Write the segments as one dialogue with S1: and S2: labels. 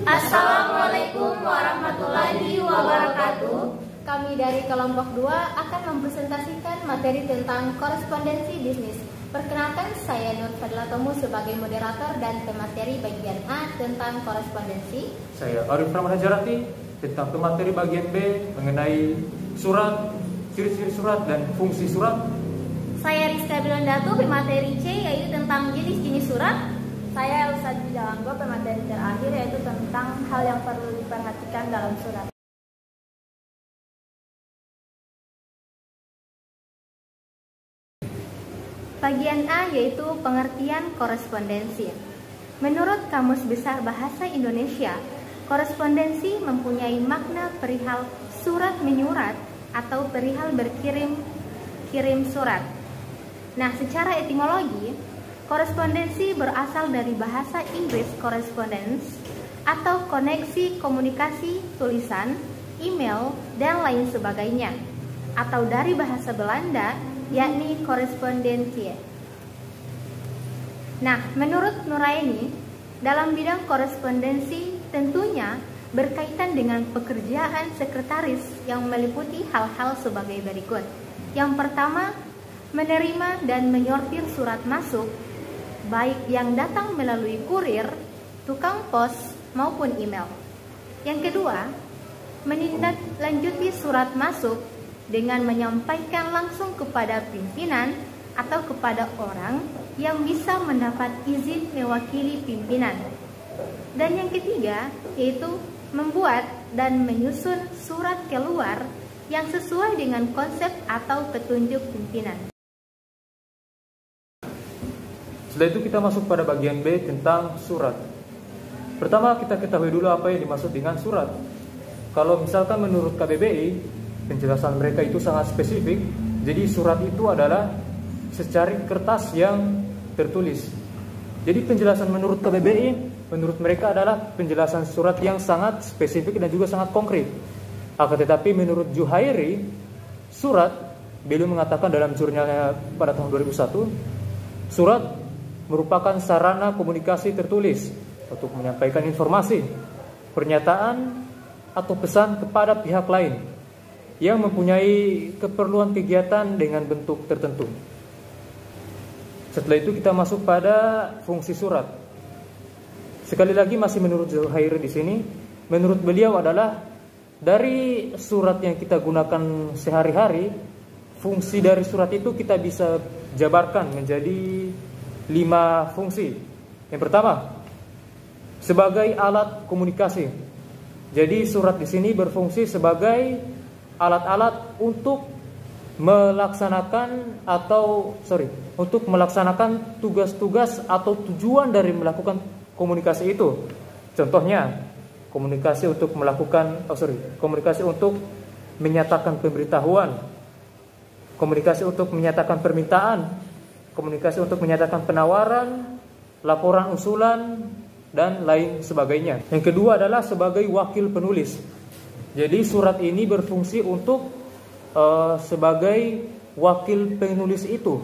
S1: Assalamualaikum warahmatullahi wabarakatuh.
S2: Kami dari kelompok 2 akan mempresentasikan materi tentang korespondensi bisnis. Perkenalkan, saya Nur Fadila Tomu sebagai moderator dan pemateri bagian A tentang korespondensi.
S3: Saya Arif Rahman Hajarati tentang pemateri bagian B mengenai surat, ciri-ciri surat dan fungsi surat.
S1: Saya Rizka Bilandatu, pemateri C yaitu tentang jenis-jenis surat.
S4: Saya Elsa Jalanggo, pemateri terakhir yaitu tentang hal yang perlu diperhatikan dalam surat.
S2: Bagian A yaitu pengertian korespondensi. Menurut Kamus Besar Bahasa Indonesia, korespondensi mempunyai makna perihal surat menyurat atau perihal berkirim surat. Nah, secara etimologi, korespondensi berasal dari bahasa Inggris correspondence atau koneksi komunikasi tulisan, email, dan lain sebagainya, atau dari bahasa Belanda yakni korespondensie. Nah, menurut Nuraini, dalam bidang korespondensi tentunya berkaitan dengan pekerjaan sekretaris yang meliputi hal-hal sebagai berikut. Yang pertama, menerima dan menyortir surat masuk, baik yang datang melalui kurir, tukang pos, maupun email. Yang kedua, menindaklanjuti surat masuk dengan menyampaikan langsung kepada pimpinan atau kepada orang yang bisa mendapat izin mewakili pimpinan. Dan yang ketiga, yaitu membuat dan menyusun surat keluar yang sesuai dengan konsep atau petunjuk pimpinan.
S3: Setelah itu kita masuk pada bagian B tentang surat. Pertama, kita ketahui dulu apa yang dimaksud dengan surat. Kalau misalkan menurut KBBI, penjelasan mereka itu sangat spesifik. Jadi surat itu adalah secari kertas yang tertulis. Jadi penjelasan menurut KBBI, menurut mereka adalah penjelasan surat yang sangat spesifik dan juga sangat konkret. Akan tetapi menurut Juhairi, surat, beliau mengatakan dalam jurnalnya pada tahun 2001, surat merupakan sarana komunikasi tertulis untuk menyampaikan informasi, pernyataan, atau pesan kepada pihak lain yang mempunyai keperluan kegiatan dengan bentuk tertentu. Setelah itu kita masuk pada fungsi surat. Sekali lagi masih menurut Zuhair di sini, menurut beliau adalah dari surat yang kita gunakan sehari-hari, fungsi dari surat itu kita bisa jabarkan menjadi 5 fungsi. Yang pertama, sebagai alat komunikasi. Jadi surat di sini berfungsi sebagai alat-alat untuk melaksanakan tugas-tugas atau tujuan dari melakukan komunikasi itu. Contohnya, komunikasi untuk menyatakan pemberitahuan, komunikasi untuk menyatakan permintaan, komunikasi untuk menyatakan penawaran, laporan usulan, dan lain sebagainya. Yang kedua adalah sebagai wakil penulis. Jadi surat ini berfungsi untuk sebagai wakil penulis itu.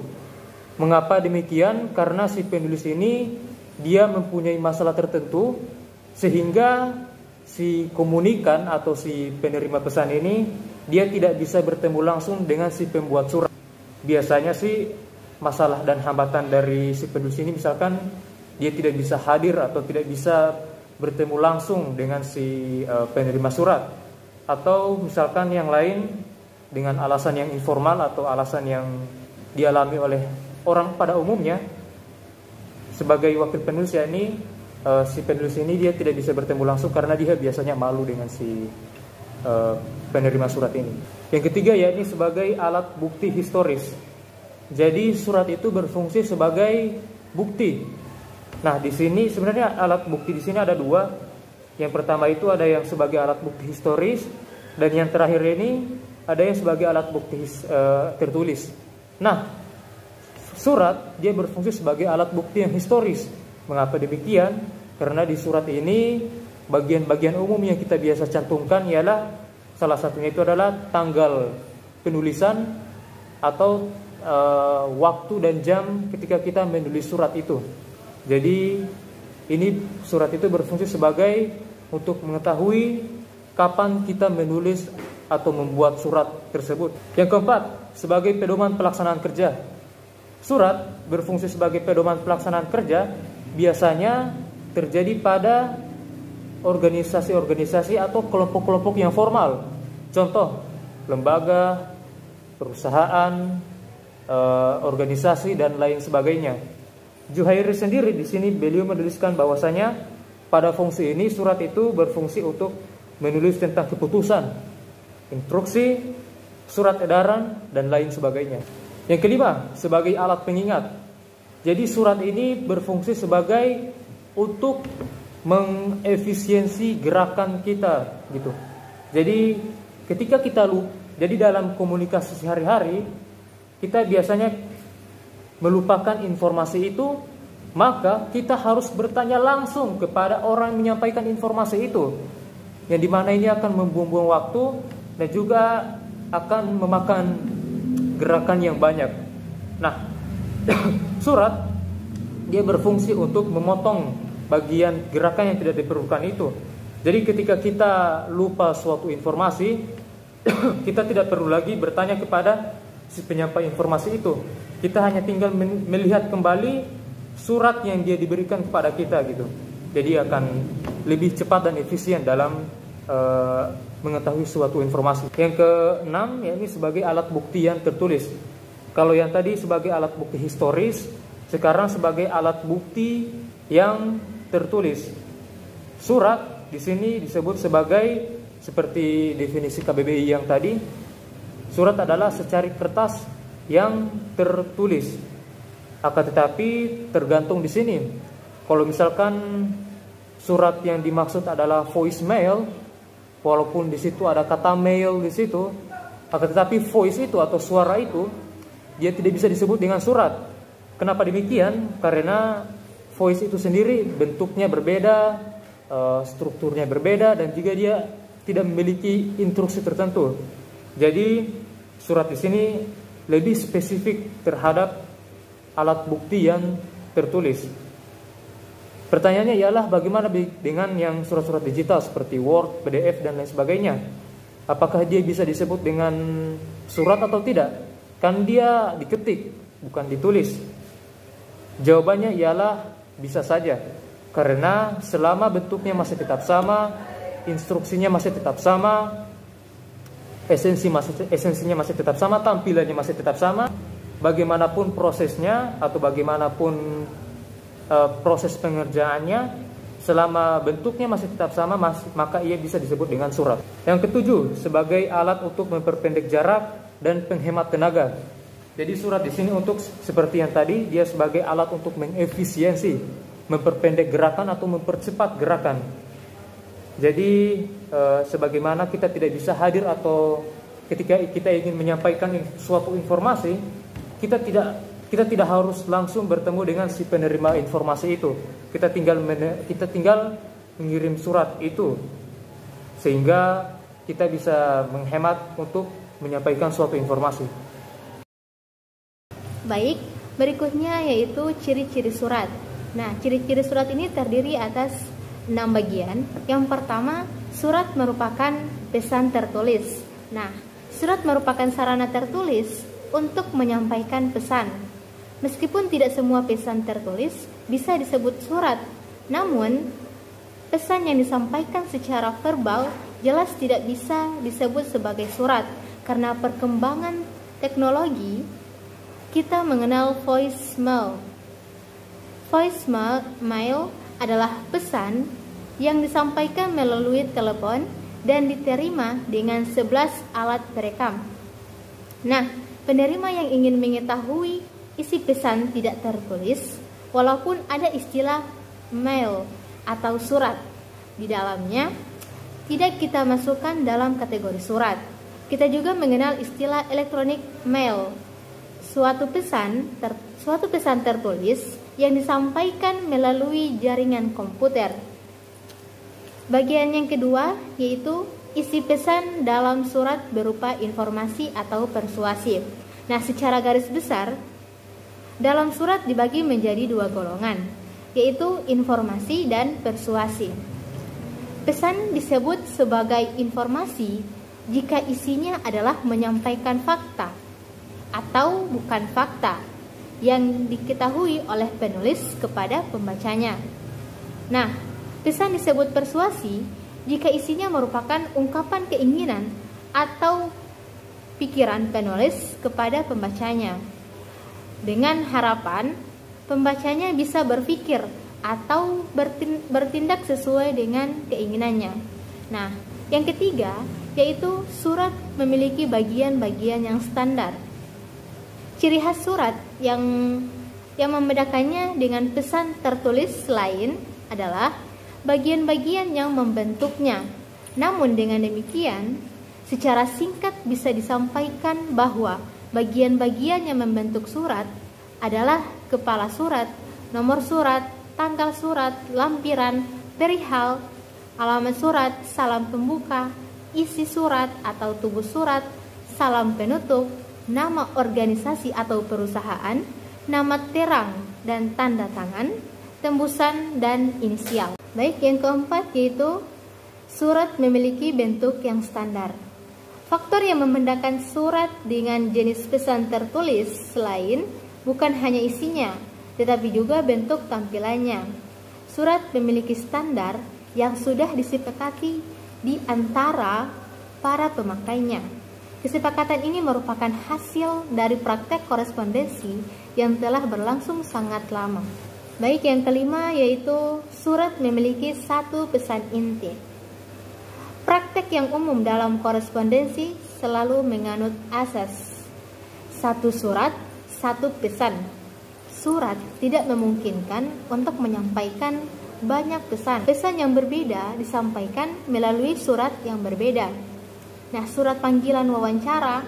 S3: Mengapa demikian? Karena si penulis ini dia mempunyai masalah tertentu, sehingga si komunikan atau si penerima pesan ini dia tidak bisa bertemu langsung dengan si pembuat surat. Biasanya sih masalah dan hambatan dari si penulis ini misalkan dia tidak bisa hadir atau tidak bisa bertemu langsung dengan si penerima surat, atau misalkan yang lain dengan alasan yang informal atau alasan yang dialami oleh orang pada umumnya. Sebagai wakil penulis yakni si penulis ini dia tidak bisa bertemu langsung karena dia biasanya malu dengan si penerima surat ini. Yang ketiga yakni sebagai alat bukti historis. Jadi surat itu berfungsi sebagai bukti. Nah, di sini sebenarnya alat bukti di sini ada 2. Yang pertama itu ada yang sebagai alat bukti historis, dan yang terakhir ini ada yang sebagai alat bukti tertulis. Nah, surat dia berfungsi sebagai alat bukti yang historis. Mengapa demikian? Karena di surat ini bagian-bagian umum yang kita biasa cantumkan ialah salah satunya itu adalah tanggal penulisan atau waktu dan jam ketika kita menulis surat itu. Jadi ini surat itu berfungsi sebagai untuk mengetahui kapan kita menulis atau membuat surat tersebut. Yang keempat, sebagai pedoman pelaksanaan kerja. Surat berfungsi sebagai pedoman pelaksanaan kerja biasanya terjadi pada organisasi-organisasi atau kelompok-kelompok yang formal. Contoh, lembaga, perusahaan, organisasi dan lain sebagainya. Zuhairi sendiri di sini beliau menuliskan bahwasanya pada fungsi ini surat itu berfungsi untuk menulis tentang keputusan, instruksi, surat edaran dan lain sebagainya. Yang kelima, sebagai alat pengingat. Jadi surat ini berfungsi sebagai untuk mengefisiensi gerakan kita gitu. Jadi ketika jadi dalam komunikasi sehari-hari kita biasanya melupakan informasi itu, maka kita harus bertanya langsung kepada orang yang menyampaikan informasi itu, yang dimana ini akan membuang-buang waktu dan juga akan memakan gerakan yang banyak. Nah, surat dia berfungsi untuk memotong bagian gerakan yang tidak diperlukan itu. Jadi ketika kita lupa suatu informasi, kita tidak perlu lagi bertanya kepada si penyampai informasi itu. Kita hanya tinggal melihat kembali surat yang dia diberikan kepada kita gitu. Jadi akan lebih cepat dan efisien dalam mengetahui suatu informasi. Yang keenam, yakni sebagai alat bukti yang tertulis. Kalau yang tadi sebagai alat bukti historis, sekarang sebagai alat bukti yang tertulis. Surat di sini disebut sebagai, seperti definisi KBBI yang tadi, surat adalah secari kertas yang tertulis. Akan tetapi tergantung di sini. Kalau misalkan surat yang dimaksud adalah voicemail, walaupun di situ ada kata mail di situ, akan tetapi voice itu atau suara itu dia tidak bisa disebut dengan surat. Kenapa demikian? Karena voice itu sendiri bentuknya berbeda, strukturnya berbeda, dan juga dia tidak memiliki instruksi tertentu. Jadi surat di sini lebih spesifik terhadap alat bukti yang tertulis. Pertanyaannya ialah bagaimana dengan yang surat-surat digital seperti Word, PDF dan lain sebagainya? Apakah dia bisa disebut dengan surat atau tidak? Kan dia diketik, bukan ditulis. Jawabannya ialah bisa saja. Karena selama bentuknya masih tetap sama, instruksinya masih tetap sama, esensinya masih tetap sama, tampilannya masih tetap sama, bagaimanapun prosesnya atau bagaimanapun proses pengerjaannya, selama bentuknya masih tetap sama, maka ia bisa disebut dengan surat. Yang ketujuh, sebagai alat untuk memperpendek jarak dan penghemat tenaga. Jadi surat di sini untuk seperti yang tadi, dia sebagai alat untuk mengefisiensi, memperpendek gerakan atau mempercepat gerakan. Jadi sebagaimana kita tidak bisa hadir atau ketika kita ingin menyampaikan suatu informasi, kita tidak harus langsung bertemu dengan si penerima informasi itu. Kita tinggal mengirim surat itu, sehingga kita bisa menghemat untuk menyampaikan suatu informasi.
S2: Baik, berikutnya yaitu ciri-ciri surat. Nah, ciri-ciri surat ini terdiri atas 6 bagian. Yang pertama, surat merupakan pesan tertulis. Nah, surat merupakan sarana tertulis untuk menyampaikan pesan. Meskipun tidak semua pesan tertulis bisa disebut surat, namun pesan yang disampaikan secara verbal jelas tidak bisa disebut sebagai surat. Karena perkembangan teknologi, kita mengenal voicemail. Voicemail adalah pesan yang disampaikan melalui telepon dan diterima dengan 11 alat perekam. Nah, penerima yang ingin mengetahui isi pesan tidak tertulis, walaupun ada istilah mail atau surat di dalamnya, tidak kita masukkan dalam kategori surat. Kita juga mengenal istilah electronic mail, suatu pesan tertulis yang disampaikan melalui jaringan komputer. Bagian yang kedua yaitu isi pesan dalam surat berupa informasi atau persuasif. Nah, secara garis besar, dalam surat dibagi menjadi 2 golongan, yaitu informasi dan persuasi. Pesan disebut sebagai informasi jika isinya adalah menyampaikan fakta atau bukan fakta yang diketahui oleh penulis kepada pembacanya. Nah, pesan disebut persuasi jika isinya merupakan ungkapan keinginan atau pikiran penulis kepada pembacanya, dengan harapan pembacanya bisa berpikir atau bertindak sesuai dengan keinginannya. Nah, yang ketiga yaitu surat memiliki bagian-bagian yang standar. Ciri khas surat yang membedakannya dengan pesan tertulis lain adalah bagian-bagian yang membentuknya. Namun dengan demikian, secara singkat bisa disampaikan bahwa bagian-bagian yang membentuk surat adalah kepala surat, nomor surat, tanggal surat, lampiran, perihal, alamat surat, salam pembuka, isi surat atau tubuh surat, salam penutup, nama organisasi atau perusahaan, nama terang dan tanda tangan, tembusan dan inisial. Baik, yang keempat yaitu surat memiliki bentuk yang standar. Faktor yang membedakan surat dengan jenis pesan tertulis lain bukan hanya isinya, tetapi juga bentuk tampilannya. Surat memiliki standar yang sudah disepakati di antara para pemakainya. Kesepakatan ini merupakan hasil dari praktek korespondensi yang telah berlangsung sangat lama. Baik, yang kelima yaitu surat memiliki satu pesan inti. Praktek yang umum dalam korespondensi selalu menganut asas satu surat, satu pesan. Surat tidak memungkinkan untuk menyampaikan banyak pesan. Pesan yang berbeda disampaikan melalui surat yang berbeda. Nah, surat panggilan wawancara,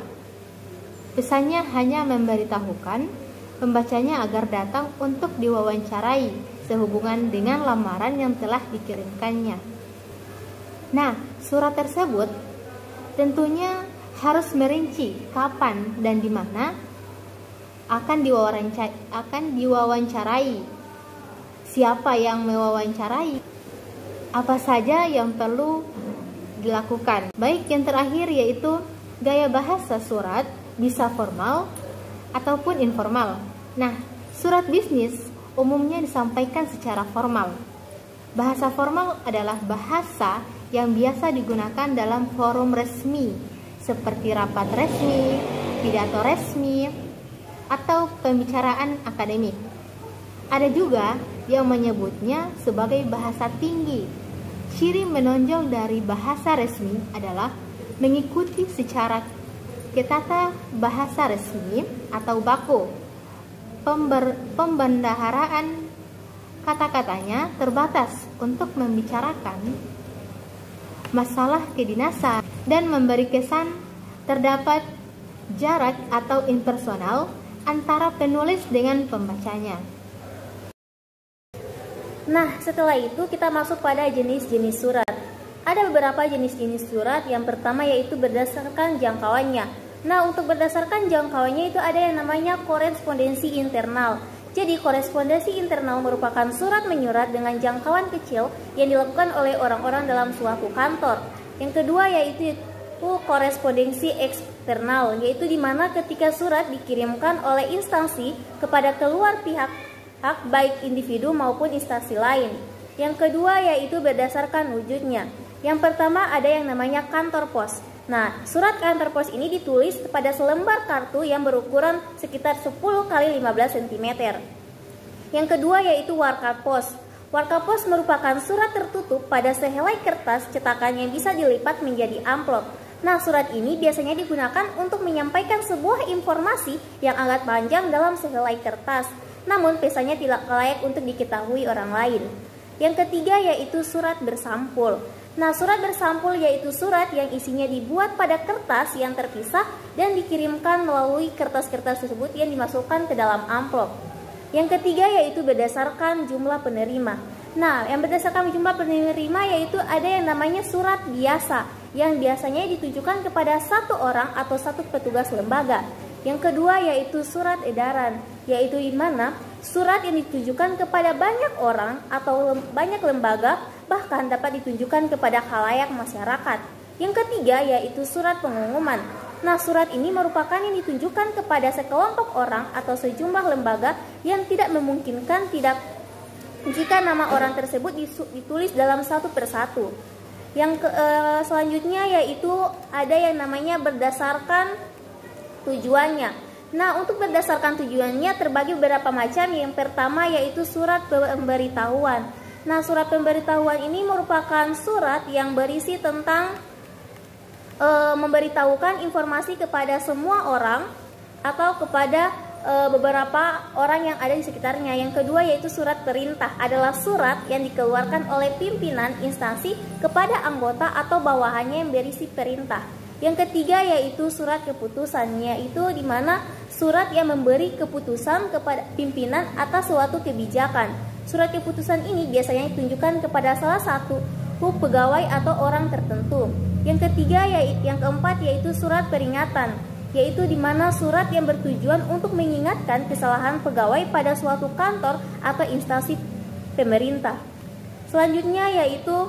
S2: pesannya hanya memberitahukan pembacanya agar datang untuk diwawancarai sehubungan dengan lamaran yang telah dikirimkannya. Nah, surat tersebut tentunya harus merinci kapan dan di mana akan diwawancarai, siapa yang mewawancarai, apa saja yang perlu dilakukan. Baik, yang terakhir yaitu gaya bahasa surat bisa formal ataupun informal. Nah, surat bisnis umumnya disampaikan secara formal. Bahasa formal adalah bahasa yang biasa digunakan dalam forum resmi seperti rapat resmi, pidato resmi, atau pembicaraan akademik. Ada juga yang menyebutnya sebagai bahasa tinggi. Ciri menonjol dari bahasa resmi adalah mengikuti secara ketata bahasa resmi atau baku. Pembendaharaan kata-katanya terbatas untuk membicarakan masalah kedinasan dan memberi kesan terdapat jarak atau impersonal antara penulis dengan pembacanya.
S1: Nah, setelah itu kita masuk pada jenis-jenis surat. Ada beberapa jenis-jenis surat. Yang pertama yaitu berdasarkan jangkauannya. Nah, untuk berdasarkan jangkauannya itu ada yang namanya korespondensi internal. Jadi korespondensi internal merupakan surat menyurat dengan jangkauan kecil yang dilakukan oleh orang-orang dalam suatu kantor. Yang kedua yaitu korespondensi eksternal, yaitu di mana ketika surat dikirimkan oleh instansi kepada keluar pihak baik individu maupun instansi lain. Yang kedua yaitu berdasarkan wujudnya. Yang pertama ada yang namanya kantor pos. Nah, surat kantor pos ini ditulis pada selembar kartu yang berukuran sekitar 10 x 15 cm. Yang kedua yaitu warka pos. Warka pos merupakan surat tertutup pada sehelai kertas cetakan yang bisa dilipat menjadi amplop. Nah, surat ini biasanya digunakan untuk menyampaikan sebuah informasi yang agak panjang dalam sehelai kertas, namun pesannya tidak layak untuk diketahui orang lain. Yang ketiga yaitu surat bersampul. Nah, surat bersampul yaitu surat yang isinya dibuat pada kertas yang terpisah dan dikirimkan melalui kertas-kertas tersebut yang dimasukkan ke dalam amplop. Yang ketiga yaitu berdasarkan jumlah penerima. Nah, yang berdasarkan jumlah penerima yaitu ada yang namanya surat biasa, yang biasanya ditujukan kepada satu orang atau satu petugas lembaga. Yang kedua yaitu surat edaran, yaitu di mana surat yang ditujukan kepada banyak orang atau banyak lembaga bahkan dapat ditunjukkan kepada khalayak masyarakat. Yang ketiga yaitu surat pengumuman. Nah, surat ini merupakan yang ditunjukkan kepada sekelompok orang atau sejumlah lembaga yang tidak memungkinkan jika nama orang tersebut ditulis dalam satu persatu. Yang selanjutnya yaitu ada yang namanya berdasarkan tujuannya. Nah, untuk berdasarkan tujuannya terbagi beberapa macam. Yang pertama yaitu surat pemberitahuan. Nah, surat pemberitahuan ini merupakan surat yang berisi tentang memberitahukan informasi kepada semua orang atau kepada beberapa orang yang ada di sekitarnya. Yang kedua yaitu surat perintah, adalah surat yang dikeluarkan oleh pimpinan instansi kepada anggota atau bawahannya yang berisi perintah. Yang ketiga yaitu surat keputusan, yaitu di mana surat yang memberi keputusan kepada pimpinan atas suatu kebijakan. Surat keputusan ini biasanya ditunjukkan kepada salah satu pegawai atau orang tertentu. Yang ketiga yang keempat yaitu surat peringatan, yaitu di mana surat yang bertujuan untuk mengingatkan kesalahan pegawai pada suatu kantor atau instansi pemerintah. Selanjutnya yaitu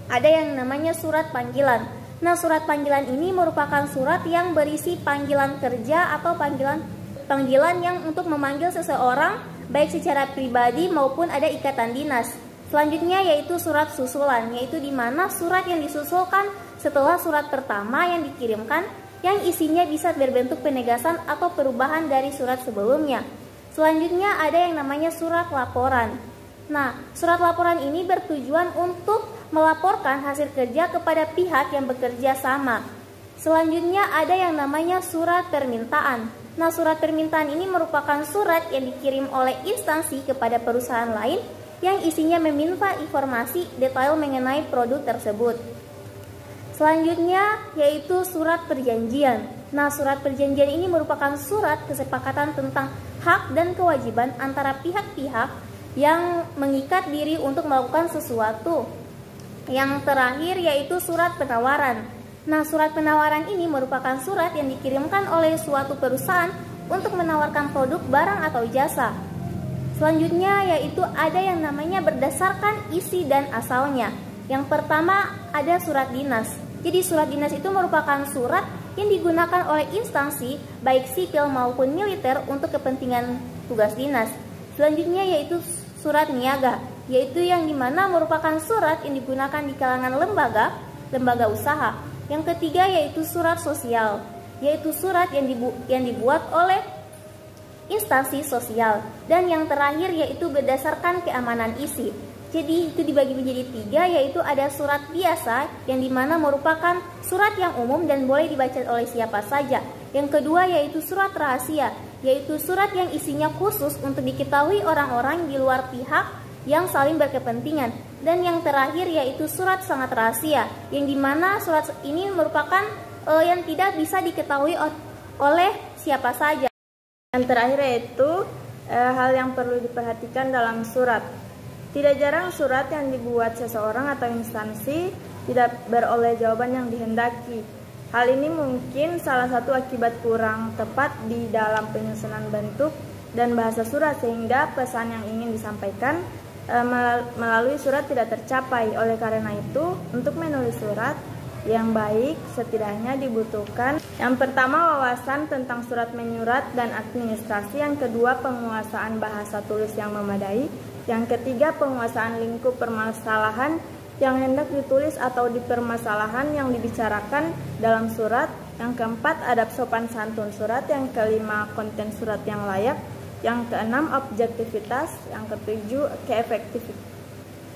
S1: ada yang namanya surat panggilan. Nah, surat panggilan ini merupakan surat yang berisi panggilan kerja atau panggilan yang untuk memanggil seseorang baik secara pribadi maupun ada ikatan dinas. Selanjutnya yaitu surat susulan, yaitu di mana surat yang disusulkan setelah surat pertama yang dikirimkan yang isinya bisa berbentuk penegasan atau perubahan dari surat sebelumnya. Selanjutnya ada yang namanya surat laporan. Nah, surat laporan ini bertujuan untuk melaporkan hasil kerja kepada pihak yang bekerja sama. Selanjutnya ada yang namanya surat permintaan. Nah, surat permintaan ini merupakan surat yang dikirim oleh instansi kepada perusahaan lain yang isinya meminta informasi detail mengenai produk tersebut. Selanjutnya yaitu surat perjanjian. Nah, surat perjanjian ini merupakan surat kesepakatan tentang hak dan kewajiban antara pihak-pihak yang mengikat diri untuk melakukan sesuatu. Yang terakhir yaitu surat penawaran. Nah, surat penawaran ini merupakan surat yang dikirimkan oleh suatu perusahaan untuk menawarkan produk, barang, atau jasa. Selanjutnya yaitu ada yang namanya berdasarkan isi dan asalnya. Yang pertama ada surat dinas. Jadi surat dinas itu merupakan surat yang digunakan oleh instansi baik sipil maupun militer untuk kepentingan tugas dinas. Selanjutnya yaitu surat niaga, yaitu yang dimana merupakan surat yang digunakan di kalangan lembaga usaha. Yang ketiga yaitu surat sosial, yaitu surat yang dibuat oleh instansi sosial. Dan yang terakhir yaitu berdasarkan keamanan isi. Jadi itu dibagi menjadi tiga, yaitu ada surat biasa yang dimana merupakan surat yang umum dan boleh dibaca oleh siapa saja. Yang kedua yaitu surat rahasia, yaitu surat yang isinya khusus untuk diketahui orang-orang di luar pihak yang saling berkepentingan. Dan yang terakhir yaitu surat sangat rahasia, yang dimana surat ini merupakan yang tidak bisa diketahui oleh siapa saja.
S4: Yang terakhir yaitu hal yang perlu diperhatikan dalam surat. Tidak jarang surat yang dibuat seseorang atau instansi tidak beroleh jawaban yang dihendaki. Hal ini mungkin salah satu akibat kurang tepat di dalam penyusunan bentuk dan bahasa surat, sehingga pesan yang ingin disampaikan melalui surat tidak tercapai. Oleh karena itu, untuk menulis surat yang baik setidaknya dibutuhkan yang pertama wawasan tentang surat menyurat dan administrasi, yang kedua penguasaan bahasa tulis yang memadai, yang ketiga penguasaan lingkup permasalahan yang hendak ditulis atau dipermasalahan yang dibicarakan dalam surat, yang keempat adab sopan santun surat, yang kelima konten surat yang layak, yang keenam objektivitas, yang ketujuh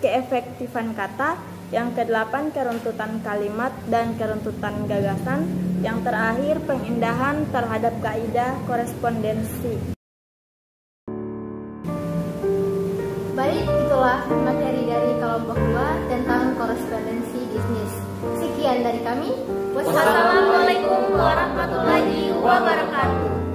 S4: keefektifan kata, yang kedelapan keruntutan kalimat dan keruntutan gagasan, yang terakhir pengindahan terhadap kaidah korespondensi.
S2: Baik, itulah materi dari kelompok 2 tentang korespondensi bisnis. Sekian dari kami.
S1: Wassalamualaikum warahmatullahi wabarakatuh.